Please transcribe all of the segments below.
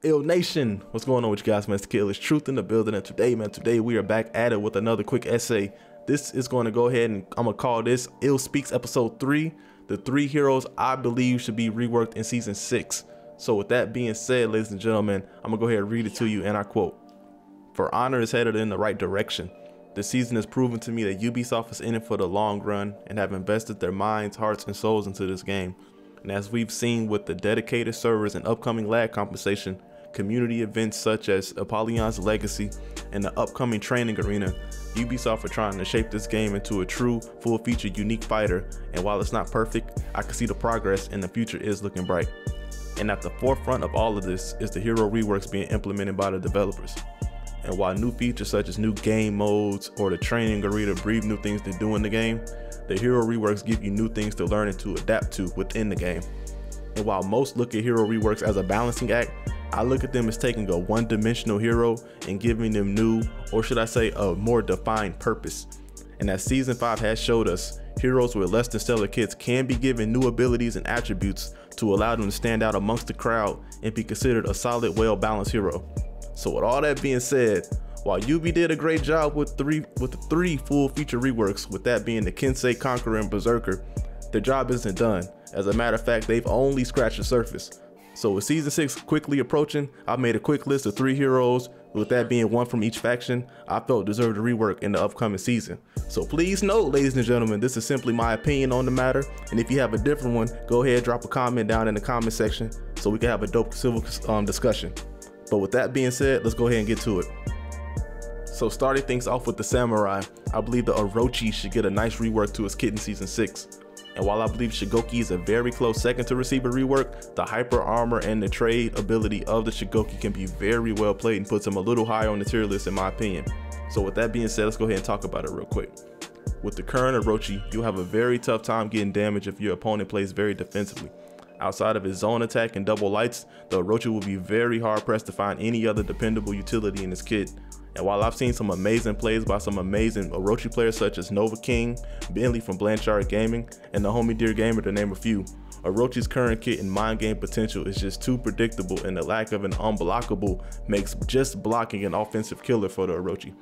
Ill Nation, what's going on with you guys, man? It's the Kid Is Truth in the building, and today we are back at it with another quick essay. This is going to go ahead and I'm going to call this Ill Speaks episode 3, the 3 heroes I believe should be reworked in season 6. So with that being said, ladies and gentlemen, I'm going to go ahead and read it to you, and I quote, "For Honor is headed in the right direction. This season has proven to me that Ubisoft is in it for the long run and have invested their minds, hearts, and souls into this game. And as we've seen with the dedicated servers and upcoming lag compensation, community events such as Apollyon's Legacy and the upcoming training arena, Ubisoft are trying to shape this game into a true, full-featured, unique fighter. And while it's not perfect, I can see the progress and the future is looking bright. And at the forefront of all of this is the hero reworks being implemented by the developers. And while new features such as new game modes or the training arena breathe new things to do in the game, the hero reworks give you new things to learn and to adapt to within the game. And while most look at hero reworks as a balancing act, I look at them as taking a one-dimensional hero and giving them new, or should I say a more defined purpose. And as season 5 has showed us, heroes with less than stellar kits can be given new abilities and attributes to allow them to stand out amongst the crowd and be considered a solid, well-balanced hero. So with all that being said, while Ubi did a great job with the three full feature reworks, with that being the Kensei, Conqueror, and Berserker, their job isn't done. As a matter of fact, they've only scratched the surface. So with season 6 quickly approaching, I've made a quick list of 3 heroes, with that being 1 from each faction, I felt deserved a rework in the upcoming season. So please note, ladies and gentlemen, this is simply my opinion on the matter, and if you have a different one, go ahead, drop a comment down in the comment section so we can have a dope civil discussion. But with that being said, let's go ahead and get to it. So starting things off with the Samurai, I believe the Orochi should get a nice rework to his kit in season 6. And while I believe Shigoki is a very close second to receive a rework, the hyper armor and the trade ability of the Shigoki can be very well played and puts him a little higher on the tier list in my opinion. So with that being said, let's go ahead and talk about it real quick. With the current Orochi, you'll have a very tough time getting damage if your opponent plays very defensively. Outside of his zone attack and double lights, the Orochi will be very hard pressed to find any other dependable utility in his kit. And while I've seen some amazing plays by some amazing Orochi players such as Nova King, Bentley from Blanchard Gaming, and the homie Dear Gamer to name a few, Orochi's current kit and mind game potential is just too predictable, and the lack of an unblockable makes just blocking an offensive killer for the Orochi.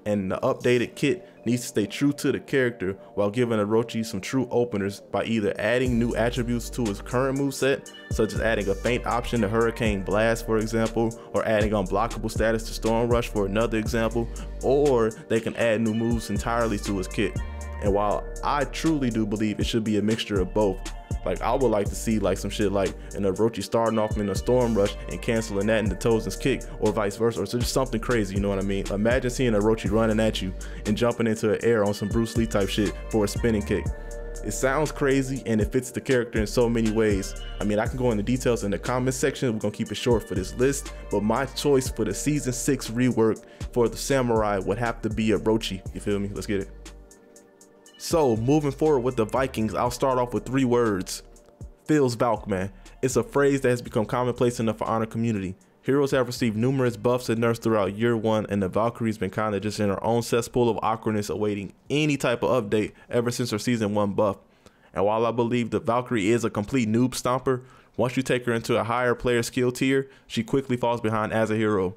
And the updated kit needs to stay true to the character while giving Orochi some true openers by either adding new attributes to his current moveset, such as adding a feint option to Hurricane Blast for example, or adding unblockable status to Storm Rush for another example, or they can add new moves entirely to his kit. And while I truly do believe it should be a mixture of both, like I would like to see like some shit like an Orochi starting off in a Storm Rush and canceling that into Tozen's kick, or vice versa, or so just something crazy, you know what I mean? Imagine seeing Orochi running at you and jumping into the air on some Bruce Lee type shit for a spinning kick. It sounds crazy and it fits the character in so many ways. I mean, I can go into details in the comment section. We're gonna keep it short for this list, but my choice for the season 6 rework for the Samurai would have to be Orochi. You feel me? Let's get it. So moving forward with the Vikings, I'll start off with 3 words. Feels Valk, man. It's a phrase that has become commonplace in the For Honor community. Heroes have received numerous buffs and nerfs throughout year 1, and the Valkyrie's been kinda just in her own cesspool of awkwardness awaiting any type of update ever since her season 1 buff. And while I believe the Valkyrie is a complete noob stomper, once you take her into a higher player skill tier, she quickly falls behind as a hero.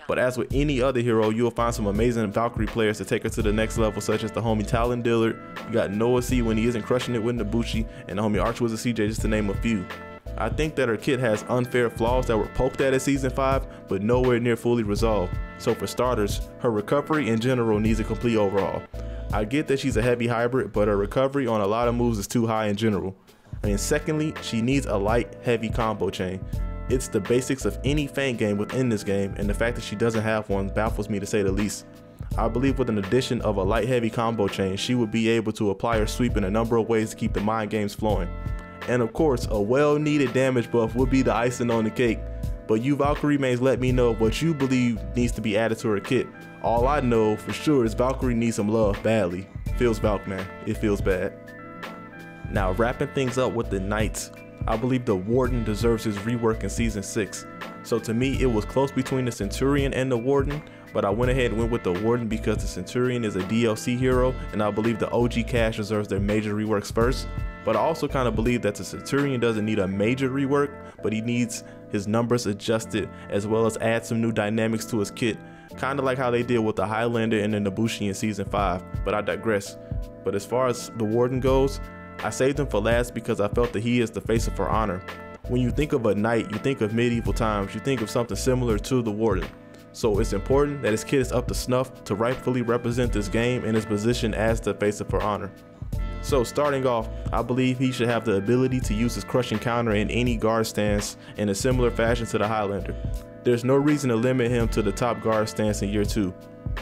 But as with any other hero, you'll find some amazing Valkyrie players to take her to the next level, such as the homie Talon Dillard, you got Noah C when he isn't crushing it with Nabuchi, and the homie Archwizard CJ, just to name a few. I think that her kit has unfair flaws that were poked at in season 5, but nowhere near fully resolved. So for starters, her recovery in general needs a complete overhaul. I get that she's a heavy hybrid, but her recovery on a lot of moves is too high in general. And secondly, she needs a light, heavy combo chain. It's the basics of any feint game within this game, and the fact that she doesn't have one baffles me to say the least. I believe with an addition of a light heavy combo chain, she would be able to apply her sweep in a number of ways to keep the mind games flowing. And of course, a well needed damage buff would be the icing on the cake. But you Valkyrie mains, let me know what you believe needs to be added to her kit. All I know for sure is Valkyrie needs some love badly. Feels Valk, man. It feels bad. Now wrapping things up with the Knights, I believe the Warden deserves his rework in season 6. So to me, it was close between the Centurion and the Warden, but I went ahead and went with the Warden because the Centurion is a DLC hero, and I believe the OG Cash deserves their major reworks first. But I also kind of believe that the Centurion doesn't need a major rework, but he needs his numbers adjusted, as well as add some new dynamics to his kit, kind of like how they did with the Highlander and the Nobushi in season 5, but I digress. But as far as the Warden goes, I saved him for last because I felt that he is the face of For Honor. When you think of a knight, you think of medieval times, you think of something similar to the Warden. So it's important that his kit is up to snuff to rightfully represent this game in his position as the face of For Honor. So starting off, I believe he should have the ability to use his crushing counter in any guard stance in a similar fashion to the Highlander. There's no reason to limit him to the top guard stance in year 2.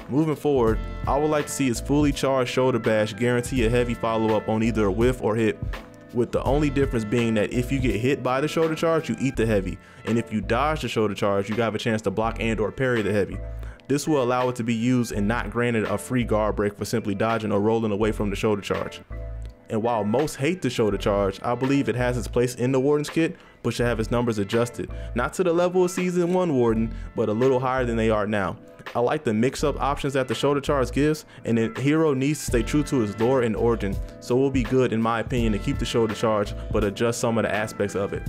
Moving forward, I would like to see his fully charged shoulder bash guarantee a heavy follow-up on either a whiff or hit, with the only difference being that if you get hit by the shoulder charge, you eat the heavy, and if you dodge the shoulder charge, you have a chance to block and or parry the heavy. This will allow it to be used and not granted a free guard break for simply dodging or rolling away from the shoulder charge. And while most hate the shoulder charge, I believe it has its place in the Warden's kit, but should have its numbers adjusted, not to the level of season 1 Warden, but a little higher than they are now. I like the mix-up options that the shoulder charge gives, and the hero needs to stay true to his lore and origin, so it will be good in my opinion to keep the shoulder charge, but adjust some of the aspects of it.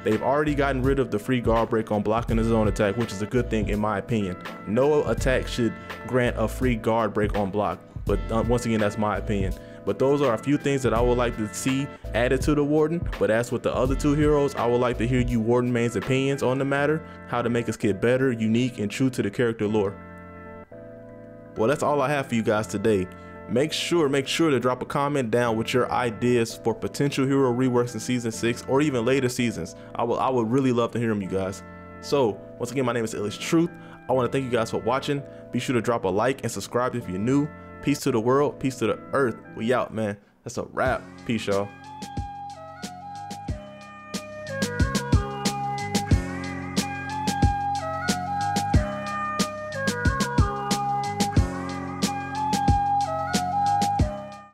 They've already gotten rid of the free guard break on blocking his own attack, which is a good thing in my opinion. No attack should grant a free guard break on block, but once again, that's my opinion. But those are a few things that I would like to see added to the Warden. But as with the other 2 heroes, I would like to hear you Warden mains' opinions on the matter, how to make his kit better, unique, and true to the character lore. Well, that's all I have for you guys today. Make sure to drop a comment down with your ideas for potential hero reworks in season 6 or even later seasons. I would really love to hear them, you guys. So once again, my name is Illich Truth. I want to thank you guys for watching. Be sure to drop a like and subscribe if you're new. Peace to the world, peace to the earth. We out, man. That's a wrap. Peace, y'all.